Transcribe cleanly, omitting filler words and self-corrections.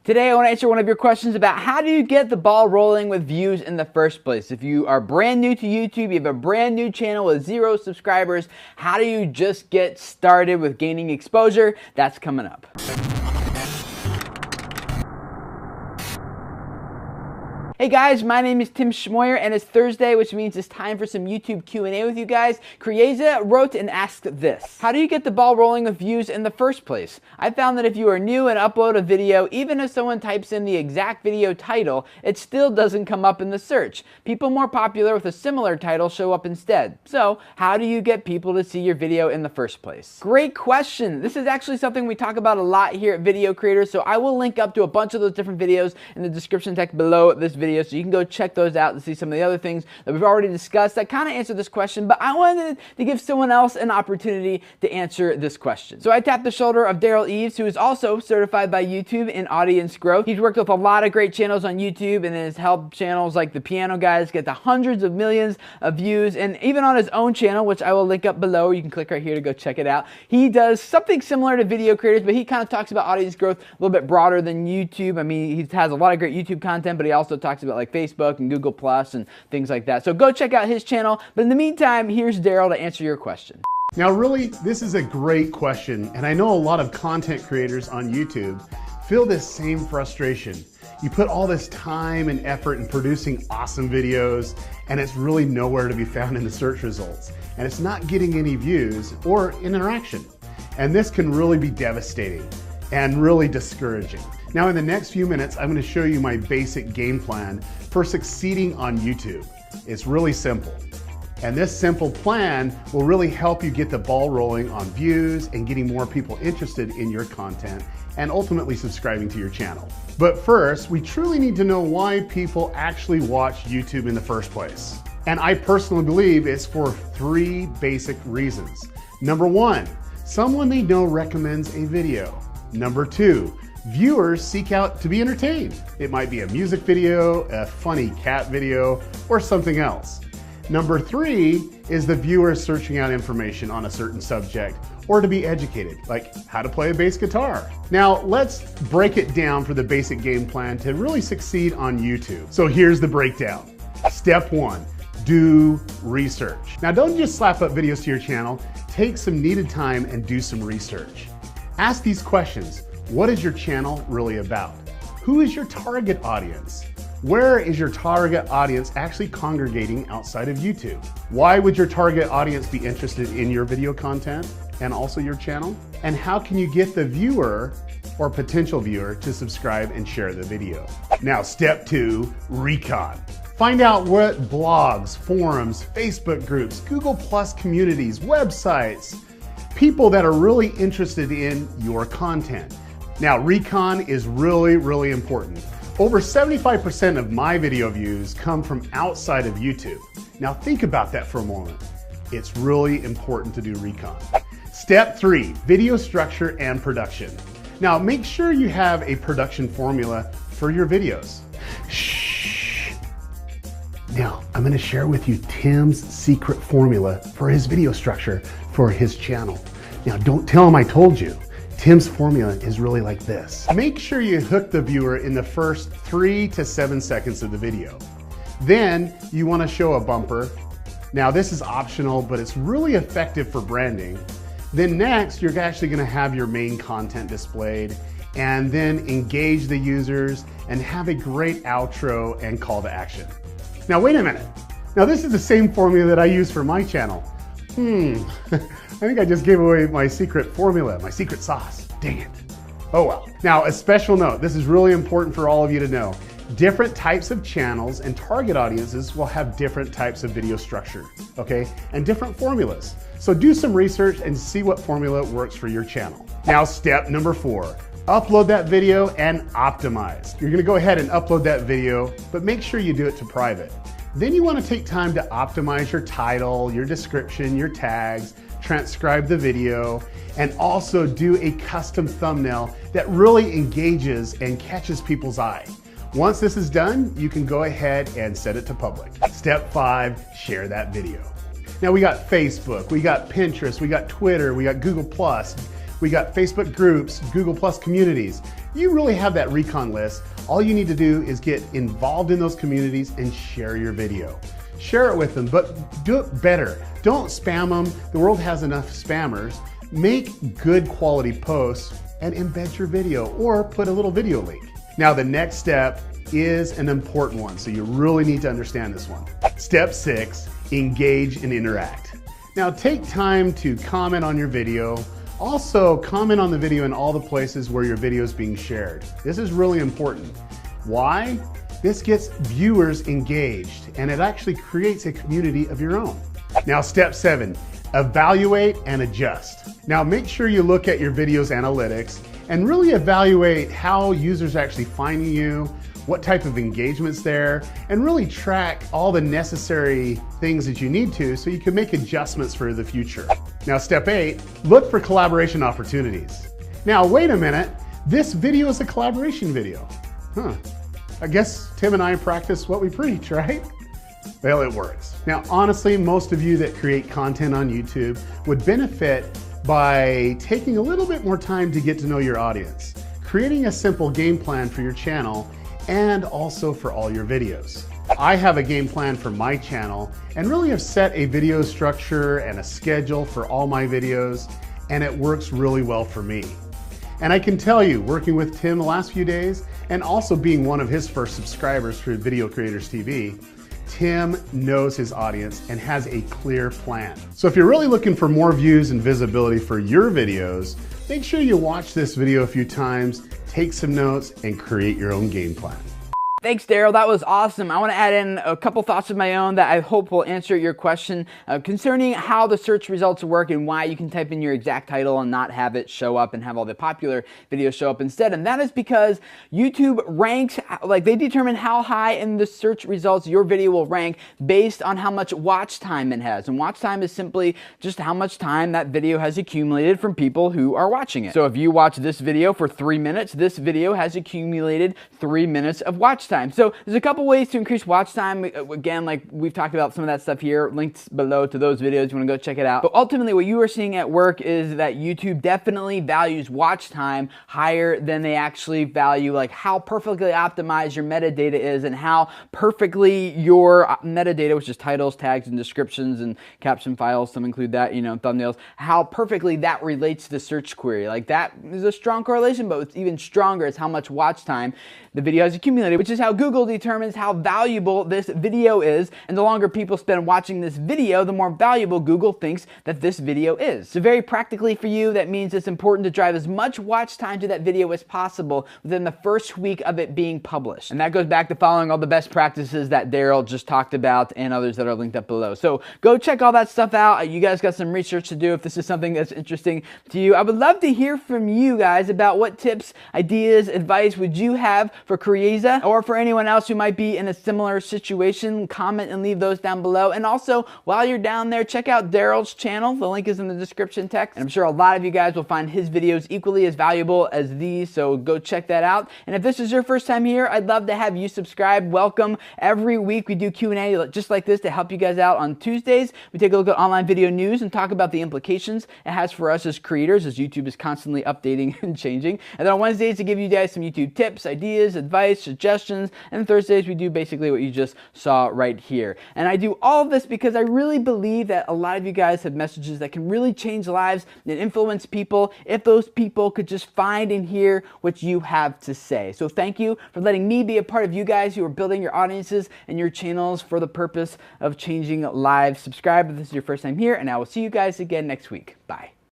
Today I want to answer one of your questions about how do you get the ball rolling with views in the first place. If you are brand new to YouTube, you have a brand new channel with 0 subscribers, how do you just get started with gaining exposure? That's coming up. Hey guys, my name is Tim Schmoyer and it's Thursday, which means it's time for some YouTube Q&A with you guys. Krieza wrote and asked this: how do you get the ball rolling with views in the first place? I found that if you are new and upload a video, even if someone types in the exact video title, it still doesn't come up in the search. People more popular with a similar title show up instead. So, how do you get people to see your video in the first place? Great question. This is actually something we talk about a lot here at Video Creators, so I will link up to a bunch of those different videos in the description text below this video, so you can go check those out and see some of the other things that we've already discussed that kind of answer this question, but I wanted to give someone else an opportunity to answer this question. So I tapped the shoulder of Daryl Eves, who is also certified by YouTube in audience growth. He's worked with a lot of great channels on YouTube and has helped channels like the Piano Guys get to hundreds of millions of views, and even on his own channel, which I will link up below, you can click right here to go check it out. He does something similar to Video Creators, but he kind of talks about audience growth a little bit broader than YouTube. I mean, he has a lot of great YouTube content, but he also talks about like Facebook and Google Plus and things like that. So go check out his channel. But in the meantime, here's Daryl to answer your question. Now really, this is a great question, and I know a lot of content creators on YouTube feel this same frustration. You put all this time and effort in producing awesome videos, and it's really nowhere to be found in the search results. And it's not getting any views or interaction. And this can really be devastating and really discouraging. Now in the next few minutes, I'm going to show you my basic game plan for succeeding on YouTube. It's really simple. And this simple plan will really help you get the ball rolling on views and getting more people interested in your content and ultimately subscribing to your channel. But first, we truly need to know why people actually watch YouTube in the first place. And I personally believe it's for 3 basic reasons. Number 1, someone they know recommends a video. Number 2, viewers seek out to be entertained. It might be a music video, a funny cat video, or something else. Number 3 is the viewer searching out information on a certain subject or to be educated, like how to play a bass guitar. Now let's break it down for the basic game plan to really succeed on YouTube. So here's the breakdown. Step 1, do research. Now don't just slap up videos to your channel, take some needed time and do some research. Ask these questions. What is your channel really about? Who is your target audience? Where is your target audience actually congregating outside of YouTube? Why would your target audience be interested in your video content and also your channel? And how can you get the viewer or potential viewer to subscribe and share the video? Now, step 2, recon. Find out what blogs, forums, Facebook groups, Google Plus communities, websites, people that are really interested in your content. Now, recon is really, really important. Over 75% of my video views come from outside of YouTube. Now think about that for a moment. It's really important to do recon. Step 3, video structure and production. Now make sure you have a production formula for your videos. Shh. Now I'm going to share with you Tim's secret formula for his video structure for his channel. Now don't tell him I told you. Tim's formula is really like this. Make sure you hook the viewer in the first 3 to 7 seconds of the video. Then you want to show a bumper. Now this is optional, but it's really effective for branding. Then next, you're actually going to have your main content displayed and then engage the users and have a great outro and call to action. Now wait a minute. Now this is the same formula that I use for my channel. I think I just gave away my secret formula, my secret sauce. Dang it. Oh well. Now, a special note. This is really important for all of you to know. Different types of channels and target audiences will have different types of video structure, okay? And different formulas. So do some research and see what formula works for your channel. Now, step number 4. Upload that video and optimize. You're gonna go ahead and upload that video, but make sure you do it to private. Then you want to take time to optimize your title, your description, your tags, transcribe the video, and also do a custom thumbnail that really engages and catches people's eye. Once this is done, you can go ahead and set it to public. Step 5, share that video. Now we got Facebook, we got Pinterest, we got Twitter, we got Google Plus, we got Facebook groups, Google Plus communities. you really have that recon list. All you need to do is get involved in those communities and share your video. Share it with them, but do it better. Don't spam them. The world has enough spammers. Make good quality posts and embed your video or put a little video link. Now, the next step is an important one, so you really need to understand this one. Step 6, engage and interact. Now, take time to comment on your video. Also, comment on the video in all the places where your video is being shared. This is really important. Why? This gets viewers engaged and it actually creates a community of your own. Now, step 7, evaluate and adjust. Now, make sure you look at your video's analytics and really evaluate how users are actually finding you, what type of engagement's there, and really track all the necessary things that you need to so you can make adjustments for the future. Now, step 8, look for collaboration opportunities. Now, wait a minute, this video is a collaboration video. I guess Tim and I practice what we preach, right? Well, it works. Now, honestly, most of you that create content on YouTube would benefit by taking a little bit more time to get to know your audience, creating a simple game plan for your channel, and also for all your videos. I have a game plan for my channel and really have set a video structure and a schedule for all my videos, and it works really well for me. And I can tell you, working with Tim the last few days and also being one of his first subscribers for Video Creators TV, Tim knows his audience and has a clear plan. So if you're really looking for more views and visibility for your videos, make sure you watch this video a few times, take some notes, and create your own game plan. Thanks, Daryl. That was awesome. I want to add in a couple thoughts of my own that I hope will answer your question concerning how the search results work and why you can type in your exact title and not have it show up and have all the popular videos show up instead. And that is because YouTube ranks, like they determine how high in the search results your video will rank based on how much watch time it has. And watch time is simply just how much time that video has accumulated from people who are watching it. So if you watch this video for 3 minutes, this video has accumulated 3 minutes of watch time. So there's a couple ways to increase watch time. Again, like we've talked about some of that stuff here, links below to those videos. You want to go check it out. But ultimately what you are seeing at work is that YouTube definitely values watch time higher than they actually value like how perfectly optimized your metadata is and how perfectly your metadata, which is titles, tags, and descriptions and caption files, some include that, you know, thumbnails, how perfectly that relates to the search query. Like that is a strong correlation, but what's even stronger is how much watch time the video has accumulated, which is how Google determines how valuable this video is. And the longer people spend watching this video, the more valuable Google thinks that this video is. So very practically for you, that means it's important to drive as much watch time to that video as possible within the first week of it being published. And that goes back to following all the best practices that Daryl just talked about and others that are linked up below. So go check all that stuff out. You guys got some research to do if this is something that's interesting to you. I would love to hear from you guys about what tips, ideas, advice would you have for Creaza or for anyone else who might be in a similar situation. Comment and leave those down below. And also, while you're down there, check out Daryl's channel. The link is in the description text. And I'm sure a lot of you guys will find his videos equally as valuable as these, so go check that out. And if this is your first time here, I'd love to have you subscribe. Welcome. Every week we do Q&A just like this to help you guys out. On Tuesdays, we take a look at online video news and talk about the implications it has for us as creators, as YouTube is constantly updating and changing. And then on Wednesdays, to give you guys some YouTube tips, ideas, advice, suggestions. And Thursdays, we do basically what you just saw right here. And I do all of this because I really believe that a lot of you guys have messages that can really change lives and influence people if those people could just find and hear what you have to say. So thank you for letting me be a part of you guys who are building your audiences and your channels for the purpose of changing lives. Subscribe if this is your first time here, and I will see you guys again next week. Bye.